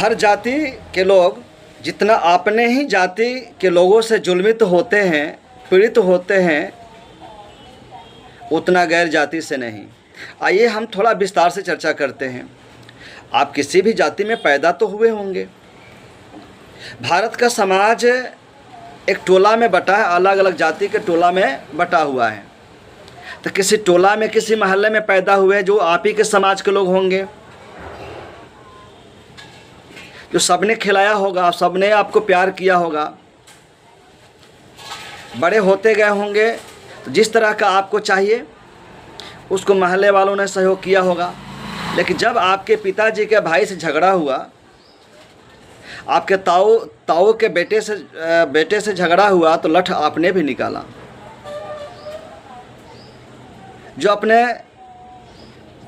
हर जाति के लोग जितना अपने ही जाति के लोगों से जुल्मित होते हैं, पीड़ित होते हैं, उतना गैर जाति से नहीं। आइए हम थोड़ा विस्तार से चर्चा करते हैं। आप किसी भी जाति में पैदा तो हुए होंगे। भारत का समाज एक टोला में बटा है, अलग अलग जाति के टोला में बटा हुआ है। तो किसी टोला में, किसी मोहल्ले में पैदा हुए जो आप ही के समाज के लोग होंगे, जो सबने खिलाया होगा, सबने आपको प्यार किया होगा। बड़े होते गए होंगे तो जिस तरह का आपको चाहिए उसको मोहल्ले वालों ने सहयोग किया होगा। लेकिन जब आपके पिताजी के भाई से झगड़ा हुआ, आपके ताऊ के बेटे से झगड़ा हुआ, तो लठ आपने भी निकाला। जो अपने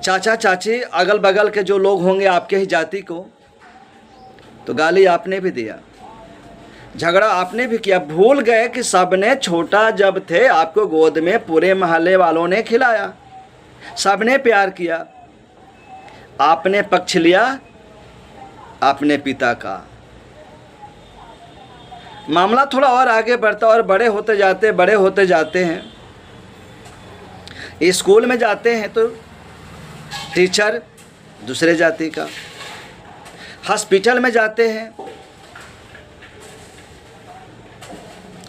चाचा चाची अगल बगल के जो लोग होंगे आपके ही जाति को, तो गाली आपने भी दिया, झगड़ा आपने भी किया। भूल गए कि सबने छोटा जब थे आपको गोद में पूरे मोहल्ले वालों ने खिलाया, सबने प्यार किया। आपने पक्ष लिया अपने पिता का। मामला थोड़ा और आगे बढ़ता और बड़े होते जाते हैं। स्कूल में जाते हैं तो टीचर दूसरे जाति का, हॉस्पिटल में जाते हैं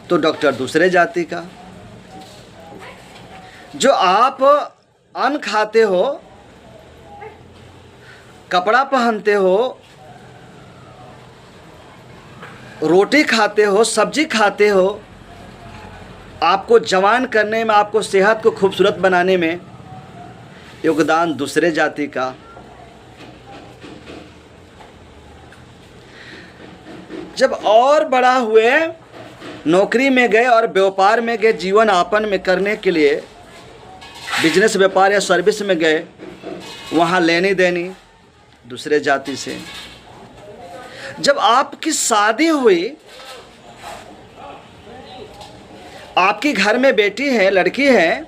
तो डॉक्टर दूसरे जाति का। जो आप अन्न खाते हो, कपड़ा पहनते हो, रोटी खाते हो, सब्जी खाते हो, आपको जवान करने में, आपको सेहत को खूबसूरत बनाने में योगदान दूसरे जाति का। जब और बड़ा हुए, नौकरी में गए और व्यापार में गए, जीवन यापन में करने के लिए बिजनेस, व्यापार या सर्विस में गए, वहाँ लेनी देनी दूसरे जाति से। जब आपकी शादी हुई, आपकी घर में बेटी है, लड़की है,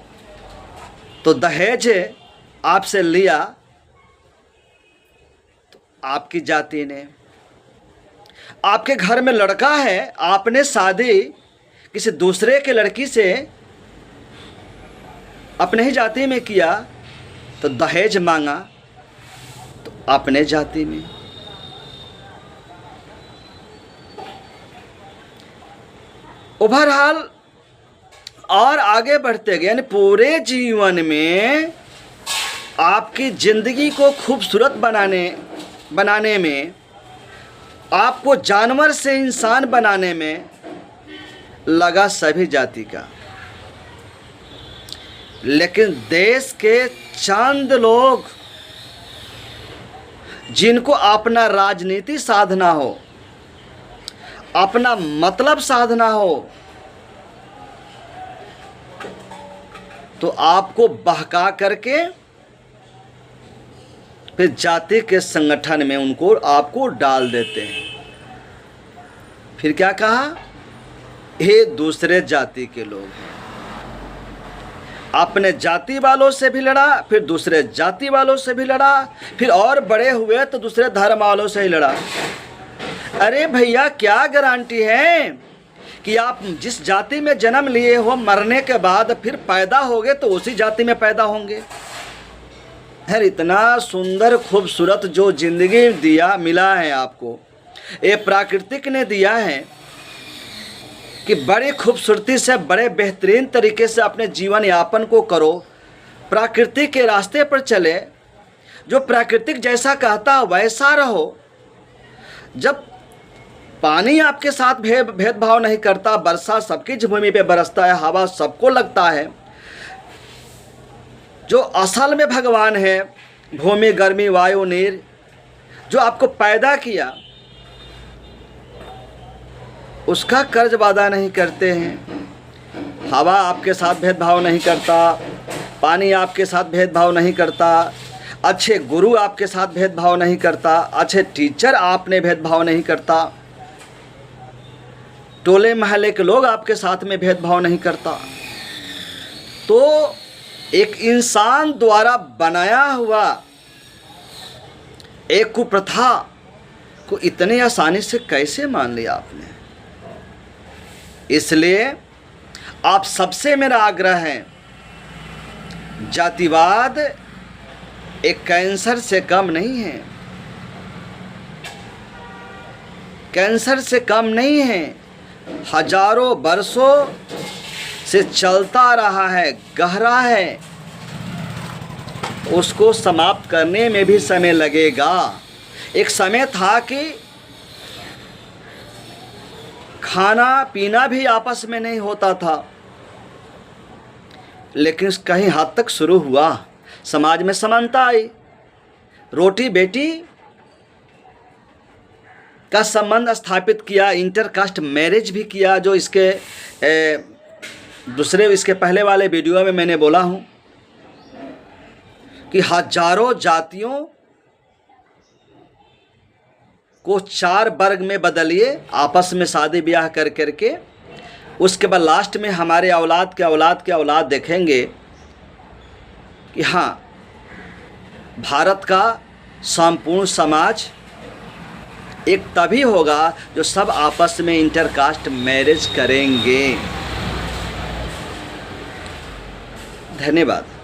तो दहेज आपसे लिया तो आपकी जाति ने। आपके घर में लड़का है, आपने शादी किसी दूसरे के लड़की से अपने ही जाति में किया तो दहेज मांगा तो अपने जाति में। ओवरऑल और आगे बढ़ते गए, यानी पूरे जीवन में आपकी ज़िंदगी को खूबसूरत बनाने में, आपको जानवर से इंसान बनाने में लगा सभी जाति का। लेकिन देश के चंद लोग जिनको अपना राजनीति साधना हो, अपना मतलब साधना हो, तो आपको बहका करके फिर जाति के संगठन में आपको डाल देते हैं। फिर क्या कहा? ये दूसरे जाति के लोग हैं। अपने जाति वालों से भी लड़ा, फिर दूसरे जाति वालों से भी लड़ा, फिर और बड़े हुए तो दूसरे धर्म वालों से ही लड़ा। अरे भैया, क्या गारंटी है कि आप जिस जाति में जन्म लिए हो, मरने के बाद फिर पैदा होगे तो उसी जाति में पैदा होंगे? यार, इतना सुंदर खूबसूरत जो जिंदगी मिला है आपको, ये प्राकृतिक ने दिया है कि बड़ी खूबसूरती से, बड़े बेहतरीन तरीके से अपने जीवन यापन को करो, प्रकृति के रास्ते पर चले, जो प्राकृतिक जैसा कहता वैसा रहो। जब पानी आपके साथ भेदभाव नहीं करता, वर्षा सबकी भूमि पे बरसता है, हवा सबको लगता है, जो असल में भगवान है, भूमि, गर्मी, वायु, नीर, जो आपको पैदा किया, उसका कर्ज वादा नहीं करते हैं। हवा आपके साथ भेदभाव नहीं करता, पानी आपके साथ भेदभाव नहीं करता, अच्छे गुरु आपके साथ भेदभाव नहीं करता, अच्छे टीचर आपने भेदभाव नहीं करता, टोले महल्ले के लोग आपके साथ में भेदभाव नहीं करता। तो एक इंसान द्वारा बनाया हुआ एक कुप्रथा को इतनी आसानी से कैसे मान लिया आपने? इसलिए आप सबसे मेरा आग्रह है, जातिवाद एक कैंसर से कम नहीं है, कैंसर से कम नहीं है। हजारों वर्षों से चलता रहा है, गहरा है, उसको समाप्त करने में भी समय लगेगा। एक समय था कि खाना पीना भी आपस में नहीं होता था, लेकिन कहीं हद तक शुरू हुआ, समाज में समानता आई, रोटी बेटी का संबंध स्थापित किया, इंटरकास्ट मैरिज भी किया, जो इसके इसके पहले वाले वीडियो में मैंने बोला हूँ कि हजारों जातियों को 4 वर्ग में बदलिए, आपस में शादी ब्याह कर करके, उसके बाद लास्ट में हमारे औलाद के औलाद के औलाद देखेंगे कि हाँ, भारत का संपूर्ण समाज एक तभी होगा जो सब आपस में इंटरकास्ट मैरिज करेंगे। धन्यवाद।